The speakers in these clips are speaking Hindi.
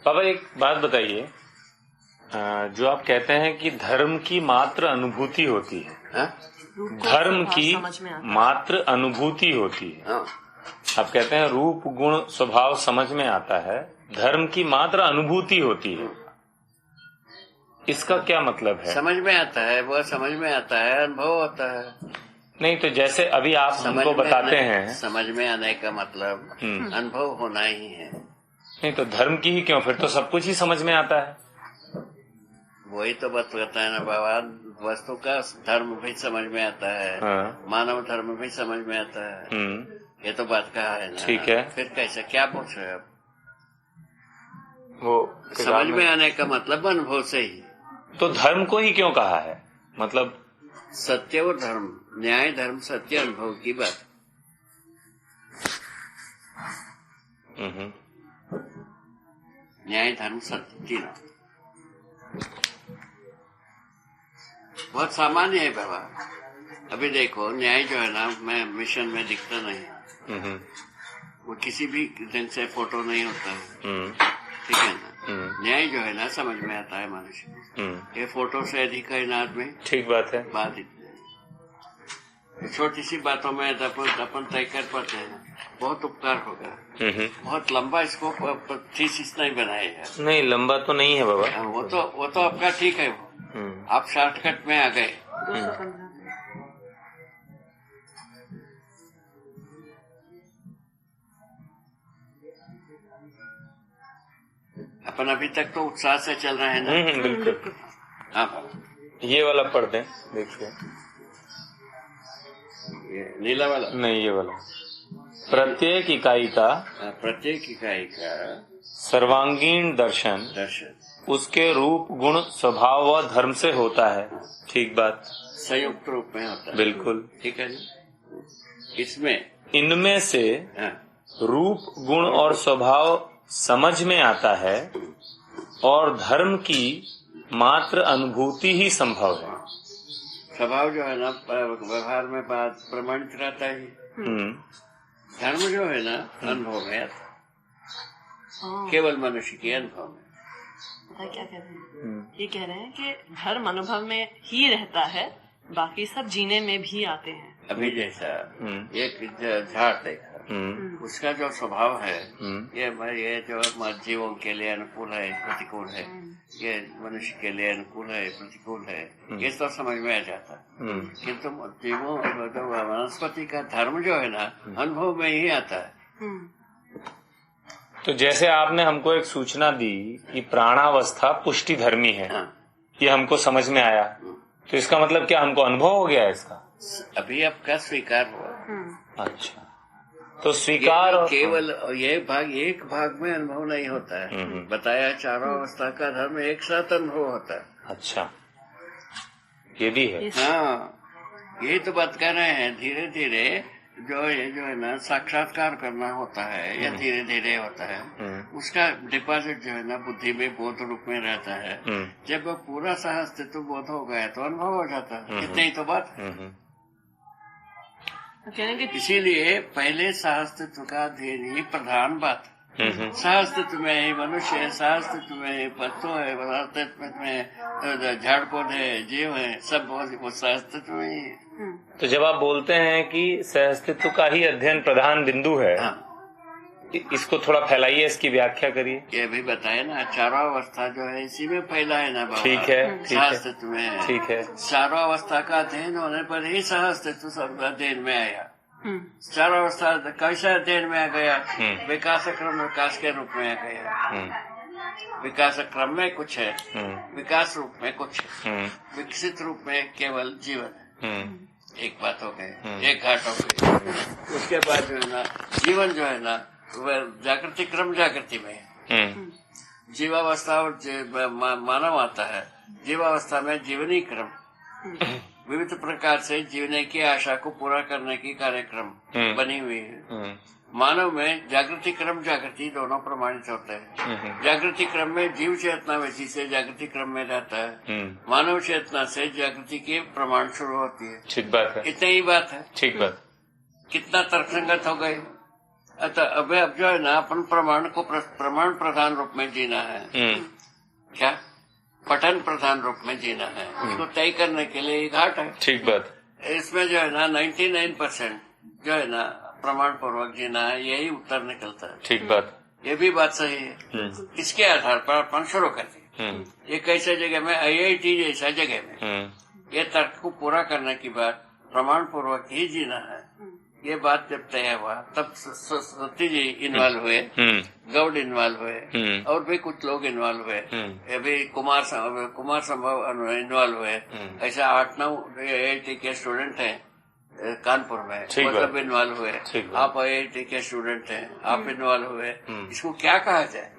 पापा एक बात बताइए, जो आप कहते हैं कि धर्म की मात्र अनुभूति होती है, धर्म की मात्र अनुभूति होती है, आप कहते हैं रूप गुण स्वभाव समझ में आता है, धर्म की मात्र अनुभूति होती है, इसका क्या मतलब है? समझ में आता है, वह समझ में आता है, अनुभव होता है। नहीं तो जैसे अभी आप हमको बताते हैं, समझ में आने का मतलब अनुभव होना ही है। नहीं तो धर्म की ही क्यों, फिर तो सब कुछ ही समझ में आता है। वही तो बात कहता है ना बाबा, वस्तु का धर्म भी समझ में आता है, हाँ। मानव धर्म भी समझ में आता है। ये तो बात कहा है ना। ठीक है, फिर कैसे क्या पूछ रहे आप? वो समझ में आने का मतलब अनुभव से ही। तो धर्म को ही क्यों कहा है? मतलब सत्य और धर्म, न्याय धर्म सत्य अनुभव की बात। न्याय धर्म सत्य तीनों बहुत सामान्य है बाबा। अभी देखो न्याय जो है ना, मैं मिशन में दिखता नहीं, वो किसी भी ढंग से फोटो नहीं होता है, ठीक है ना। न्याय जो है ना समझ में आता है मनुष्य को, ये फोटो से अधिक है ना आदमी। ठीक बात है। बात इतनी छोटी सी बातों में अपन तय कर पाते हैं, बहुत उपकार होगा। बहुत लंबा इसको थीसिस नहीं बनाया। नहीं लंबा तो नहीं है बाबा। वो तो आपका ठीक है, वो आप शॉर्टकट में आ गए। अपन अभी तक तो उत्साह से चल रहे हैं ना। बिल्कुल। हाँ ये वाला पढ़ दें, देखिए ये नीला वाला नहीं, ये वाला। प्रत्येक इकाई का सर्वांगीण दर्शन उसके रूप गुण स्वभाव व धर्म से होता है। ठीक बात। संयुक्त रूप में होता है। बिल्कुल ठीक है जी। इनमें से रूप गुण और स्वभाव समझ में आता है और धर्म की मात्र अनुभूति ही संभव है। स्वभाव जो है ना व्यवहार में बात प्रमाणित रहता है। धर्म जो है ना अनुभव में आता, केवल मनुष्य के अनुभव में। क्या कह रहे हैं? ये कह रहे हैं कि धर्म अनुभव में ही रहता है, बाकी सब जीने में भी आते हैं। अभी जैसा एक झाड़ देखा, उसका जो स्वभाव है ये जो जीवों के लिए अनुकूल है प्रतिकूल है, ये मनुष्य के लिए अनुकूल है प्रतिकूल है, ये तो समझ में आ जाता है। किंतु जीवों वनस्पति का धर्म जो है ना अनुभव में ही आता है। तो जैसे आपने हमको एक सूचना दी कि प्राणावस्था पुष्टि धर्मी है, ये हमको समझ में आया, तो इसका मतलब क्या हमको अनुभव हो गया इसका? अभी आपका स्वीकार हुआ। अच्छा, तो स्वीकार केवल ये भाग एक भाग में अनुभव नहीं होता है। बताया चारों अवस्था का धर्म एक साथ अनुभव होता है। अच्छा, ये भी है। हाँ, यही तो बात कर रहे हैं। धीरे धीरे जो है ना साक्षात्कार करना होता है या धीरे धीरे होता है, उसका डिपॉजिट जो है ना बुद्धि में बोध रूप में रहता है। जब वो पूरा सहअस्तित्व बोध हो गया तो अनुभव हो जाता है। इतनी ही तो बात। इसीलिए पहले सहअस्तित्व का अध्ययन ही प्रधान बात। सहअस्तित्व में ही मनुष्य है, सहअस्तित्व में ही पशु है, सहअस्तित्व में झाड़ पौधे जीव है, सब वो सहअस्तित्व में ही है। तो जब आप बोलते हैं कि सहअस्तित्व का ही अध्ययन प्रधान बिंदु है, इसको थोड़ा फैलाइए, इसकी व्याख्या करिए। ये भी बताए ना, चारों अवस्था जो है इसी में फैला है ना बाबा। ठीक है, सहअस्तित्व में। ठीक है, चारों अवस्था का अध्ययन होने पर ही सहअस्तित्व सब अध्ययन में आया। चारों अवस्था कैसे अध्ययन में आ गया? विकास क्रम विकास के रूप में आ गया। विकास क्रम में कुछ है, विकास रूप में कुछ है, विकसित रूप में केवल जीवन है। एक बात हो गई, एक घाट हो गई। उसके बाद जो है ना जीवन जो है ना वह जागृति क्रम जागृति में है। जीवावस्था और मानव आता है। जीवावस्था में जीवनी क्रम विविध प्रकार से जीवने की आशा को पूरा करने की कार्यक्रम बनी हुई है। मानव में जागृति क्रम जागृति दोनों प्रमाणित होते हैं। जागृति क्रम में जीव चेतना वैसी से जागृति क्रम में रहता है। मानव चेतना से जागृति के प्रमाण शुरू होती है। ठीक बात है। इतनी ही बात है। ठीक बात। कितना तर्कसंगत हो गए? अतः अब जो है ना अपन प्रमाण को प्रमाण प्रधान रूप में जीना है, क्या पठन प्रधान रूप में जीना है, उसको तय करने के लिए एक घाट है। ठीक बात। इसमें जो है ना 99% जो है ना प्रमाण पूर्वक जीना है, यही उत्तर निकलता है। ठीक बात। ये भी बात सही है। इसके आधार पर अपन शुरू करते हैं। ये कैसे जगह में IIT जैसा जगह में ये तर्क को पूरा करने के बाद प्रमाण पूर्वक ही जीना है, ये बात जब तय हुआ तब सती जी इन्वॉल्व हुए, गौड़ इन्वॉल्व हुए, और भी कुछ लोग इन्वॉल्व हुए, अभी कुमार संभव इन्वॉल्व हुए। ऐसा 8-9 IIT के स्टूडेंट हैं कानपुर में, वो सब इन्वॉल्व हुए। आप IIT के स्टूडेंट हैं, आप इन्वॉल्व हुए। इसको क्या कहा जाए?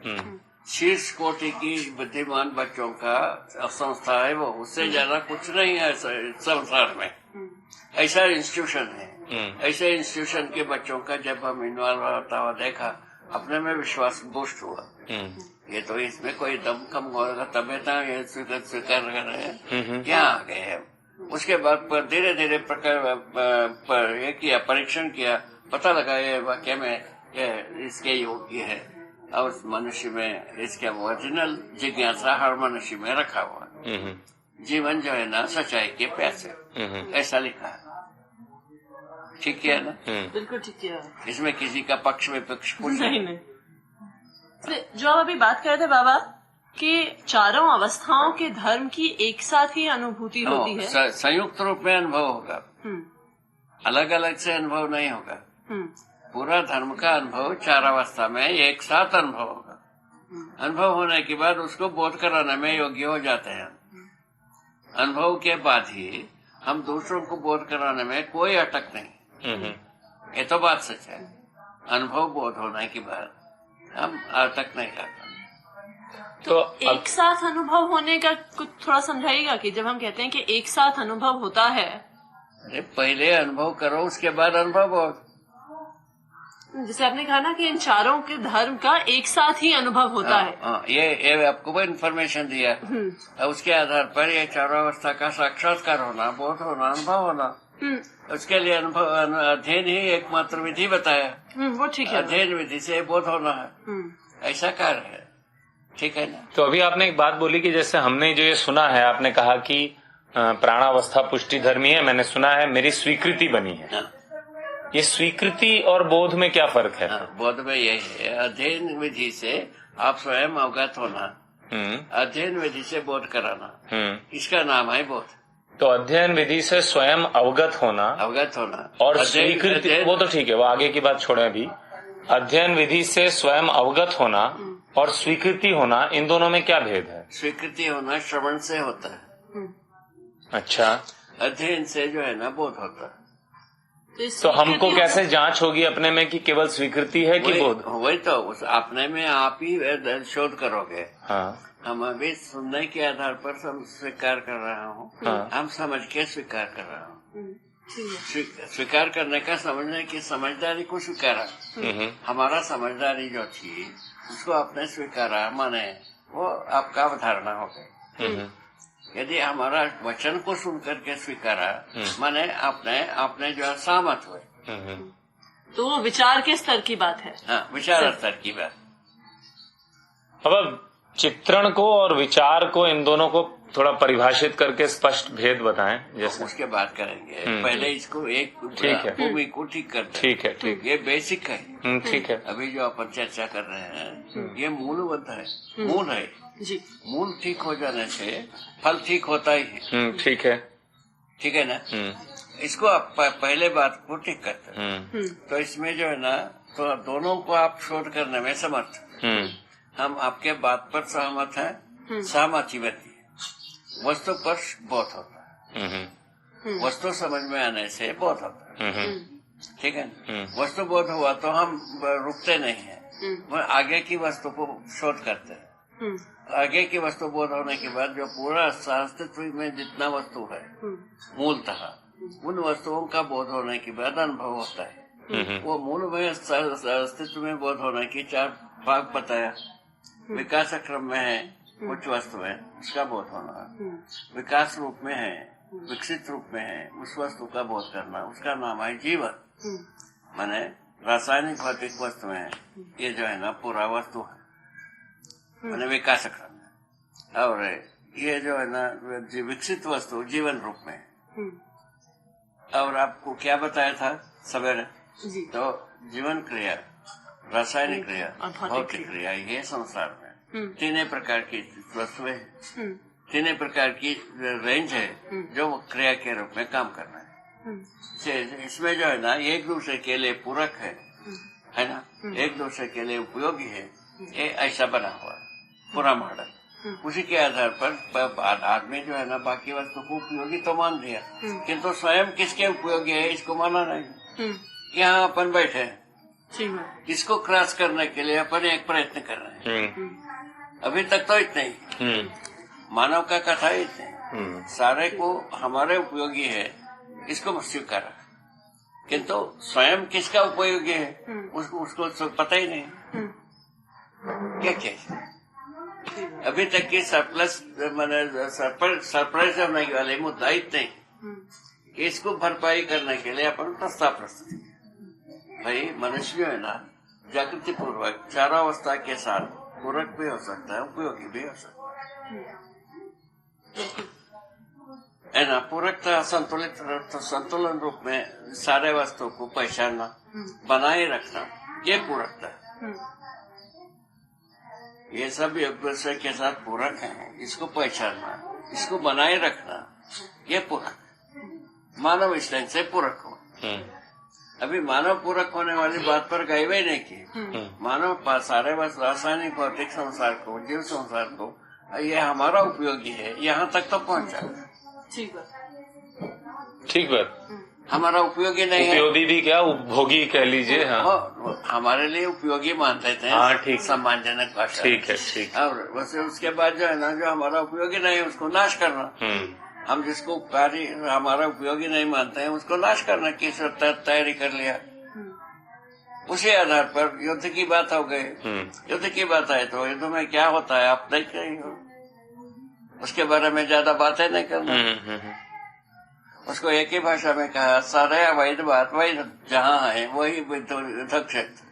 शीर्ष कोटि की बुद्धिमान बच्चों का संस्था है वो, उससे ज्यादा कुछ नहीं है संसार में। ऐसा इंस्टीट्यूशन है। ऐसे इंस्टीट्यूशन के बच्चों का जब हम इन्वॉल्व होता हुआ देखा, अपने में विश्वास बूस्ट हुआ। ये तो इसमें कोई दम कम होगा तबे तो ये स्वीकार कर रहे हैं, क्या आ गए हैं। उसके बाद धीरे धीरे प्रकार ये किया, परीक्षण किया, पता लगा ये वाकई में इसके योग्य है, और उस मनुष्य में इसके ओरिजिनल जिज्ञासा हर मनुष्य में रखा हुआ। जीवन जो है ना सच्चाई के प्यासे, ऐसा लिखा है। ठीक है ना? बिल्कुल ठीक है। इसमें किसी का पक्ष विपक्ष कुछ नहीं। जो आप अभी बात कर रहे थे बाबा कि चारों अवस्थाओं के धर्म की एक साथ ही अनुभूति होती है, संयुक्त रूप में अनुभव होगा, अलग अलग से अनुभव नहीं होगा। पूरा धर्म का अनुभव 4 अवस्था में एक साथ अनुभव होगा। अनुभव होने के बाद उसको बोध कराने में योग्य हो जाते हैं। अनुभव के बाद ही हम दूसरों को बोध कराने में कोई अटक नहीं। ये तो बात सच है। अनुभव बोध होने के बाद हम अटक नहीं करते। तो एक साथ अनुभव होने का कुछ थोड़ा समझाइएगा कि जब हम कहते हैं कि एक साथ अनुभव होता है, अरे पहले अनुभव करो, उसके बाद अनुभव हो। जैसे आपने कहा ना कि इन चारों के धर्म का एक साथ ही अनुभव होता है। ये आपको इन्फॉर्मेशन दिया, उसके आधार पर ये चारों अवस्था का साक्षात्कार होना, बोध होना, अनुभव होना, उसके लिए अनुभव अध्ययन ही एकमात्र विधि बताया। वो ठीक है। अध्ययन विधि से बोध होना है, ऐसा कार्य है। ठीक है ना? तो अभी आपने एक बात बोली कि जैसे हमने जो ये सुना है, आपने कहा कि प्राणावस्था पुष्टि धर्मी है, मैंने सुना है, मेरी स्वीकृति बनी है। ये स्वीकृति और बोध में क्या फर्क है? बोध में यही है, अध्ययन विधि से आप स्वयं अवगत होना, अध्ययन विधि से बोध कराना, इसका नाम है बोध। तो अध्ययन विधि से स्वयं अवगत होना और स्वीकृति, वो तो ठीक है, वो आगे की बात छोड़े। अभी अध्ययन विधि से स्वयं अवगत होना और स्वीकृति होना, इन दोनों में क्या भेद है? स्वीकृति होना श्रवण से होता है। अच्छा। अध्ययन से जो है ना बोध होता है। तो हमको कैसे जांच होगी अपने में कि केवल स्वीकृति है कि बोध? वही तो उस अपने में आप ही शोध करोगे। हाँ। हम अभी सुनने के आधार पर स्वीकार कर रहा हूँ। हाँ। हम समझ के स्वीकार कर रहा हूँ। स्वीकार करने का समझने की समझदारी को स्वीकारा। हमारा समझदारी जो थी उसको आपने स्वीकारा, माने वो आपका अवधारणा हो गई। यदि हमारा वचन को सुन करके स्वीकारा, माने आपने जो सहमत हुए, तो वो विचार के स्तर की बात है। हाँ, विचार स्तर की बात। अब चित्रण को और विचार को, इन दोनों को थोड़ा परिभाषित करके स्पष्ट भेद बताएं। जैसे उसके बाद करेंगे, पहले इसको एक भूमि को ठीक करते। ठीक है, ठीक, ये बेसिक है। ठीक है। अभी जो अपन चर्चा कर रहे हैं ये मूलबद्ध है, मूल है जी। मूल ठीक हो जाने से फल ठीक होता ही है। ठीक है, ठीक है ना? इसको आप पहले बात को ठीक करते हैं। तो इसमें जो है ना, तो दोनों को आप शोध करने में समर्थ। हम आपके बात पर सहमत हैं, सहमति बनती है। वस्तु पर बोध होता है, वस्तु समझ में आने से बोध होता है। ठीक है? वस्तु बोध हुआ तो हम रुकते नहीं है, आगे की वस्तु को शोध करते हैं। आगे की वस्तु बोध होने के बाद जो पूरा अस्तित्व में जितना वस्तु है मूलतः, उन वस्तुओं का बोध होने के बाद अनुभव होता है। वो मूल में अस्तित्व में बोध होने की 4 भाग बताया। विकास क्रम में है कुछ वस्तु है, उसका बोध होना। विकास रूप में है, विकसित रूप में है, उस वस्तु का बोध करना, उसका नाम है जीवन। माने रासायनिक भौतिक वस्तु है, ये जो है ना पूरा वस्तु है, मैंने विकास क्रम है, और ये जो है ना विकसित वस्तु जीवन रूप में। और आपको क्या बताया था सवेरे? तो जीवन क्रिया, रासायनिक क्रिया, भौतिक क्रिया, ये संसार में तीन प्रकार की वस्तुएं हैं, तीन प्रकार की रेंज है जो क्रिया के रूप में काम करना है। इसमें जो है ना एक दूसरे के लिए पूरक है ना, एक दूसरे के लिए उपयोगी है, ये ऐसा बना हुआ पूरा मॉडल। उसी के आधार पर आदमी जो है ना बाकी वस्तु को उपयोगी तो मान दिया, किंतु स्वयं किसके उपयोगी है इसको माना नहीं। यहाँ अपन बैठे हैं, इसको क्रॉस करने के लिए अपन एक प्रयत्न कर रहे हैं। अभी तक तो इतना ही मानव का कथा इतने सारे को हमारे उपयोगी है, इसको स्वीकार, किंतु स्वयं किसका उपयोगी है उसको पता ही नहीं। क्या अभी तक की सरप्राइज होने वाले मुद्दा इतने कि इसको भरपाई करने के लिए अपन प्रस्ताव प्रस्तुत किया। भाई मनुष्य जो है ना जागृति पूर्वक चारों अवस्था के साथ पूरक भी हो सकता है, उपयोगी भी हो सकता है ना। पूरकता संतुलन रूप में सारे वस्तुओं को पहचानना, बनाए रखना, ये पूरकता है। ये सब एक दूसरे के साथ पूरक है, इसको पहचानना, इसको बनाए रखना, ये पूरक। मानव इस ढंग से पूरक हो। अभी मानव पूरक होने वाली बात पर गए हुए नहीं की। मानव सारे बस रासायनिक भौतिक संसार को, जीव संसार को, ये हमारा उपयोगी है, यहाँ तक तो पहुँचा। ठीक बात। हमारा उपयोगी नहीं है, उपयोगी भी क्या, उपभोगी कह लीजिए। हाँ, हमारे लिए उपयोगी मानते थे। हाँ, ठीक, सम्मानजनक भाषा। ठीक है, ठीक। और वैसे उसके बाद जो है ना, जो हमारा उपयोगी नहीं है उसको नाश करना। हम जिसको उपकारी हमारा उपयोगी नहीं मानते हैं उसको नाश करने की तैयारी कर लिया। उसी आधार पर युद्ध की बात हो गई। युद्ध की बात आए तो युद्ध में क्या होता है आप देख रही हो, उसके बारे में ज्यादा बातें नहीं करना। उसको एक ही भाषा में कहा, सारे अवैध बात वही जहाँ है वही युद्ध क्षेत्र,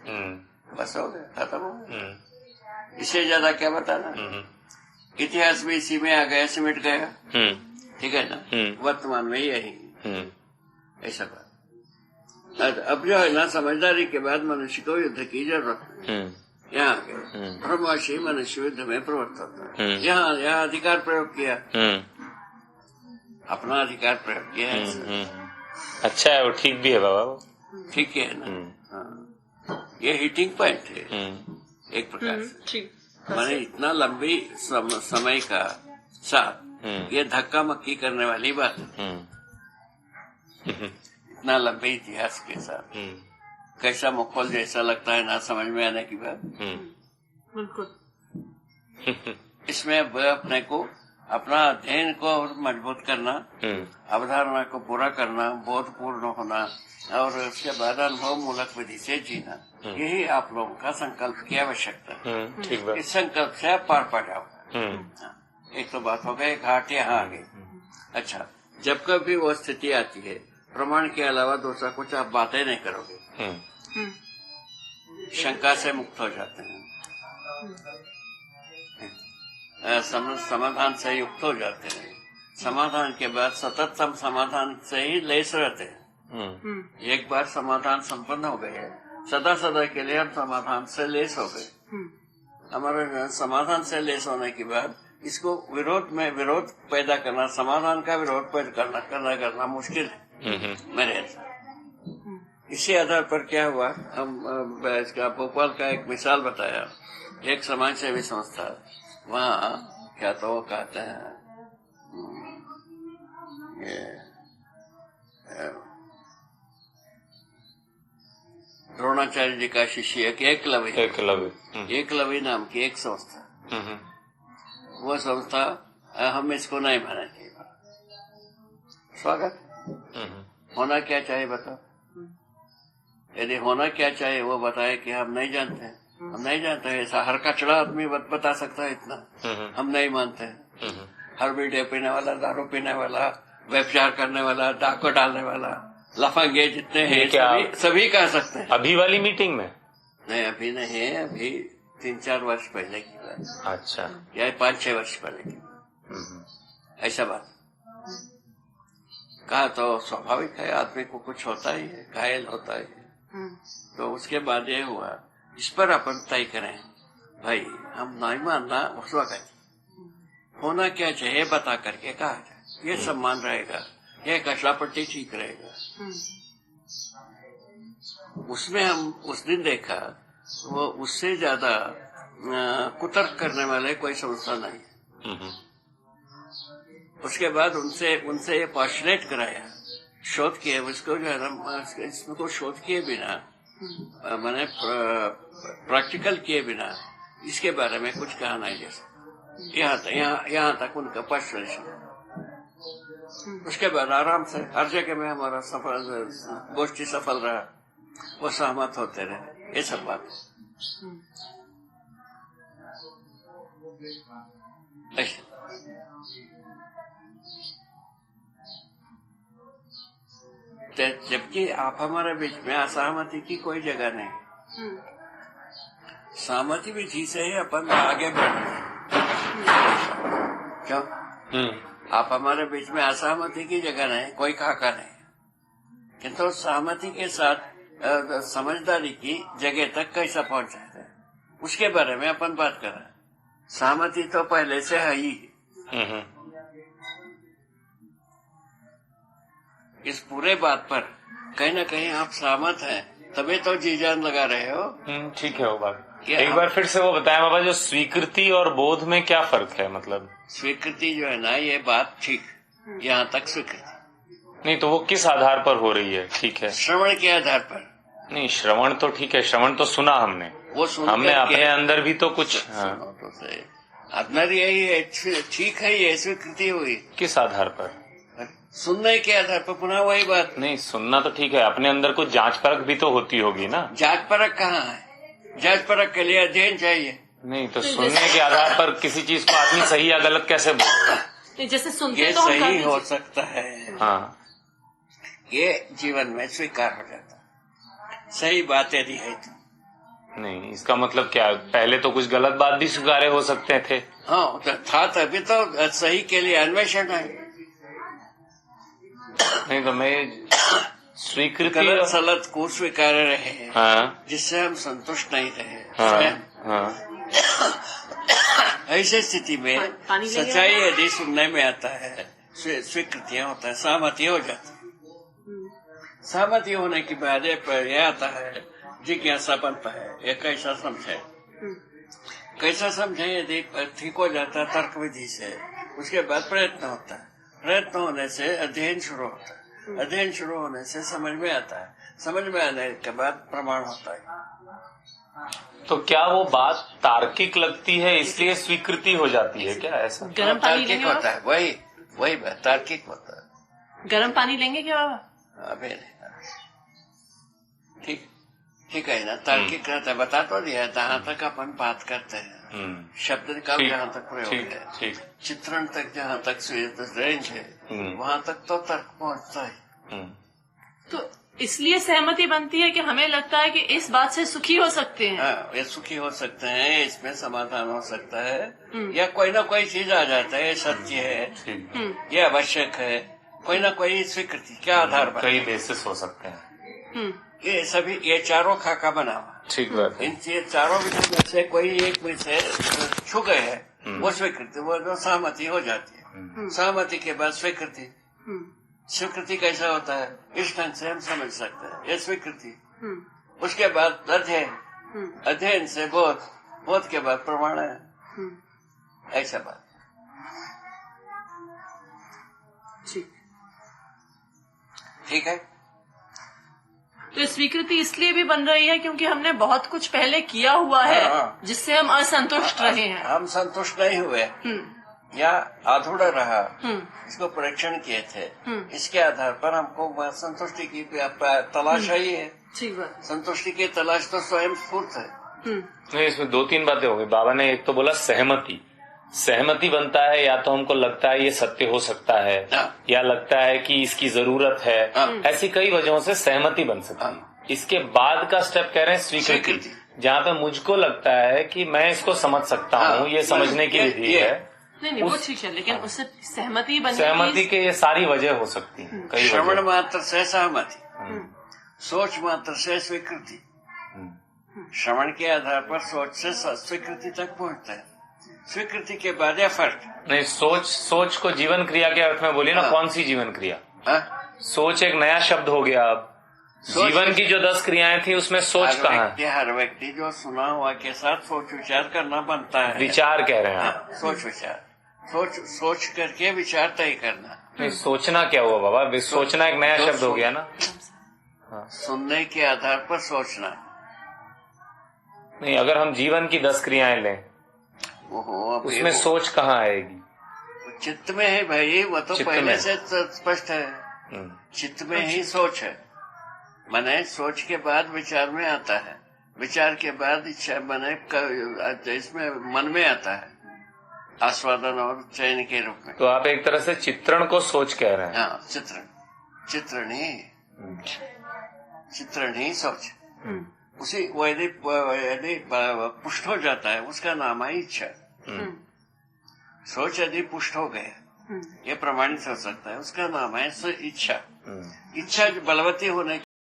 बस हो गया, खत्म हो गया। इससे ज्यादा क्या बताना। इतिहास भी इसी में आ गया, सिमट गया। ठीक है ना, वर्तमान में यही ऐसा बात। अब जो है ना समझदारी के बाद मनुष्य को युद्ध की जरूरत है। यहाँ ब्रह्मवशी मनुष्य युद्ध में प्रवृत्त होता है। यहाँ अधिकार प्रयोग किया, अपना अधिकार प्रयोग किया है। अच्छा है, वो ठीक भी है बाबा, ठीक है ना। ये हिटिंग पॉइंट है एक प्रकार से। मैंने इतना लंबी समय का साथ ये धक्का मक्की करने वाली बात है। इतना लंबे इतिहास के साथ कैसा माहौल जैसा लगता है ना समझ में आने की बात। बिल्कुल। इसमें अपने को अपना अध्ययन को और मजबूत करना, अवधारणा को पूरा करना, बोधपूर्ण होना और उसके बाद अनुभव मूलक विधि से जीना, यही आप लोगों का संकल्प की आवश्यकता है। इस संकल्प से आप पार पा जाओ। एक तो बात हो गई, घाट यहाँ आ गई। अच्छा, जब कभी वो स्थिति आती है प्रमाण के अलावा दूसरा कुछ आप बातें नहीं करोगे, शंका से मुक्त हो जाते हैं, समाधान से युक्त हो जाते हैं। समाधान के बाद सतत हम समाधान से ही लेस रहते हैं। एक बार समाधान संपन्न हो गए, सदा सदा के लिए हम समाधान से लेस हो गए। हमारे समाधान से लेस होने के बाद इसको विरोध में विरोध पैदा करना, समाधान का विरोध पैदा करना मुश्किल है मेरे हिसाब। इसी आधार पर क्या हुआ, हम इसका भोपाल का एक मिसाल बताया। एक समाज सेवी संस्था, वहाँ क्या तो वो कहते हैं द्रोणाचार्य जी का शिष्य एकलव्य नाम की एक संस्था। वो संस्था हम इसको नहीं मानेंगे। स्वागत होना क्या चाहिए बताओ। यदि होना क्या चाहिए वो बताए कि हम नहीं जानते हैं, हम नहीं जानते हैं। ऐसा हर कचड़ा आदमी बता सकता है इतना, हम नहीं मानते हैं। हर वीडियो पीने वाला, दारू पीने वाला, व्यभिचार करने वाला, डाको डालने वाला, लफंगे जितने हैं क्या सभी कह सकते हैं। अभी वाली मीटिंग में? नहीं, अभी नहीं है, अभी 3-4 वर्ष पहले की बात। अच्छा, या 5-6 वर्ष पहले की ऐसा बात कहा तो स्वाभाविक है, आदमी को कुछ होता ही है, घायल होता है। तो उसके बाद ये हुआ, इस पर अपन तय करें भाई, हम नहीं मानना उस वक्त होना क्या चाहिए बता करके कहा जाए, ये सम्मान रहेगा, ये कचलापट्टी ठीक रहेगा। उसमें हम उस दिन देखा वो उससे ज्यादा कुतर्क करने वाले कोई संस्था नहीं। उसके बाद उनसे ये पॉस्टुलेट कराया, शोध किए उसको, जो है ना इसको शोध किए बिना, मैंने प्रैक्टिकल किए बिना इसके बारे में कुछ कहा नहीं जैसे यहाँ तक उनका पॉस्टुलेशन। उसके बाद आराम से हर जगह में हमारा सफल गोष्ठी सफल रहा, वो सहमत होते रहे, ये सब बात ऐसे। जबकि आप हमारे बीच में असहमति की कोई जगह नहीं, सहमति विधि से ही अपन आगे बढ़ रहे। क्यों? आप हमारे बीच में असहमति की जगह नहीं, कोई खाका नहीं, किंतु सहमति के साथ समझदारी की जगह तक कैसा पहुंचाते हैं उसके बारे में अपन बात कर रहे हैं। सहमति तो पहले से है ही। इस पूरे बात पर कहीं ना कहीं आप सहमत हैं, तभी तो जी जान लगा रहे हो। ठीक है वो बात। एक बार फिर से वो बताएं बाबा, जो स्वीकृति और बोध में क्या फर्क है? मतलब स्वीकृति जो है ना, ये बात ठीक, यहाँ तक स्वीकृति नहीं, तो वो किस आधार पर हो रही है? ठीक है, श्रवण के आधार पर। नहीं, श्रवण तो ठीक है, श्रवण तो सुना हमने, वो सुन हमने अपने अंदर भी तो कुछ अंदर यही है, ठीक है, ये स्वीकृति हुई। किस आधार पर? सुनने के आधार पर। पुनः वही बात, नहीं, सुनना तो ठीक है, अपने अंदर कुछ जांच परख भी तो होती होगी ना। जांच परख कहाँ है? जांच परख के लिए अध्ययन चाहिए। नहीं, तो सुनने के आधार पर किसी चीज को आदमी सही या गलत कैसे बोलेगा? जैसे सुनते ये तो सही हो सकता है, हाँ, ये जीवन में स्वीकार हो जाता है, सही बात यदि है तो। नहीं, इसका मतलब क्या? पहले तो कुछ गलत बात भी स्वीकार्य हो सकते थे। हाँ, तो था, तभी तो सही के लिए अन्वेषण है। नहीं तो मैं स्वीकृति गलत सलत को स्वीकार रहे हैं, हाँ, जिससे हम संतुष्ट नहीं रहे। हाँ, ऐसी स्थिति में सच्चाई यदि सुनने में आता है, स्वीकृतियां होता है, सहमति हो जाती है। सहमति होने के बाद यह आता है जिज्ञासापन है, ये कैसा समझे, कैसा समझे। यदि ठीक हो जाता है तर्क विधि से, उसके बाद प्रयत्न होता है, प्रयत्न होने से अध्ययन शुरू होता है, अध्ययन शुरू होने से समझ में आता है, समझ में आने के बाद प्रमाण होता है। तो क्या वो बात तार्किक लगती है इसलिए स्वीकृति हो जाती है क्या? ऐसा गर्म पानी तार्किक होता है, वही बात तार्किक होता है। गर्म पानी लेंगे क्या बाबा? अभी नहीं, ठीक है ना, तार्किक रहता है। बता तो दिया, जहाँ तक अपन बात करते हैं, शब्द का जहाँ तक प्रयोग है, चित्रण तक जहाँ तक रेंज है, वहाँ तक तो तर्क पहुँचता है। तो इसलिए सहमति बनती है कि हमें लगता है कि इस बात से सुखी हो सकते हैं। हाँ, ये सुखी हो सकते हैं, इसमें समाधान हो सकता है, या कोई ना कोई चीज आ जाता है, सत्य है, ये आवश्यक है, कोई ना कोई स्वीकृति के आधार पर कई बेसिस हो सकते हैं। ये सभी, ये चारों खाका बना हुआ। ठीक बात है। इन चारों विषय में से कोई एक विषय छू गए है, वो स्वीकृति, वो जो सहमति हो जाती है। सहमति के बाद स्वीकृति। स्वीकृति कैसा होता है, इस ढंग से हम समझ सकते हैं, ये स्वीकृति। उसके बाद अध्ययन, अध्ययन से बोध, बोध के बाद प्रमाण है, ऐसा बात। ठीक है। तो स्वीकृति इसलिए भी बन रही है क्योंकि हमने बहुत कुछ पहले किया हुआ है, जिससे हम असंतुष्ट रहे हैं। हम संतुष्ट नहीं हुए या अधूरा रहा, इसको परीक्षण किए थे, इसके आधार पर हमको संतुष्टि की तलाश है। ये संतुष्टि की तलाश तो स्वयं स्फूर्त है। नहीं, इसमें 2-3 बातें हो गई। बाबा ने एक तो बोला सहमति, सहमति बनता है, या तो हमको लगता है ये सत्य हो सकता है, या लगता है कि इसकी जरूरत है, ऐसी कई वजहों से सहमति बन सकती है। इसके बाद का स्टेप कह रहे हैं स्वीकृति, जहाँ पे मुझको लगता है कि मैं इसको समझ सकता हूँ, ये समझने की विधि है। नहीं वो ठीक है, लेकिन उससे सहमति के ये सारी वजह हो सकती है। कई श्रवण मात्र से सहमति, सोच मात्र से स्वीकृति, श्रवण के आधार पर सोच से स्वीकृति तक पहुँचता है, स्वीकृति के बाद एफर्ट। नहीं, सोच को जीवन क्रिया के अर्थ में बोलिए ना। कौन सी जीवन क्रिया? सोच एक नया शब्द हो गया। अब जीवन की जो 10 क्रियाएं थी उसमें सोच कहाँ है? हर व्यक्ति जो सुना हुआ के साथ सोच विचार करना बनता है। विचार कह रहे हैं आप? सोच विचार, सोच करके विचार तय करना। नहीं, सोचना क्या हुआ बाबा? सोचना एक नया शब्द हो गया ना। सुनने के आधार पर सोचना। नहीं, अगर हम जीवन की 10 क्रियाएं लें, उसमें सोच कहाँ आएगी? चित्त में है भाई, वो तो पहले से स्पष्ट है। चित्त में ही सोच है, माने सोच के बाद विचार में आता है, विचार के बाद इच्छा माने इसमें मन में आता है, आस्वादन और चयन के रूप में। तो आप एक तरह से चित्रण को सोच कह रहे हैं? हाँ, चित्रण ही सोच। उसी यदि पुष्ट हो जाता है उसका नाम है इच्छा। सोच यदि पुष्ट हो गया, ये प्रमाणित हो सकता है, उसका नाम है इच्छा। इच्छा बलवती होने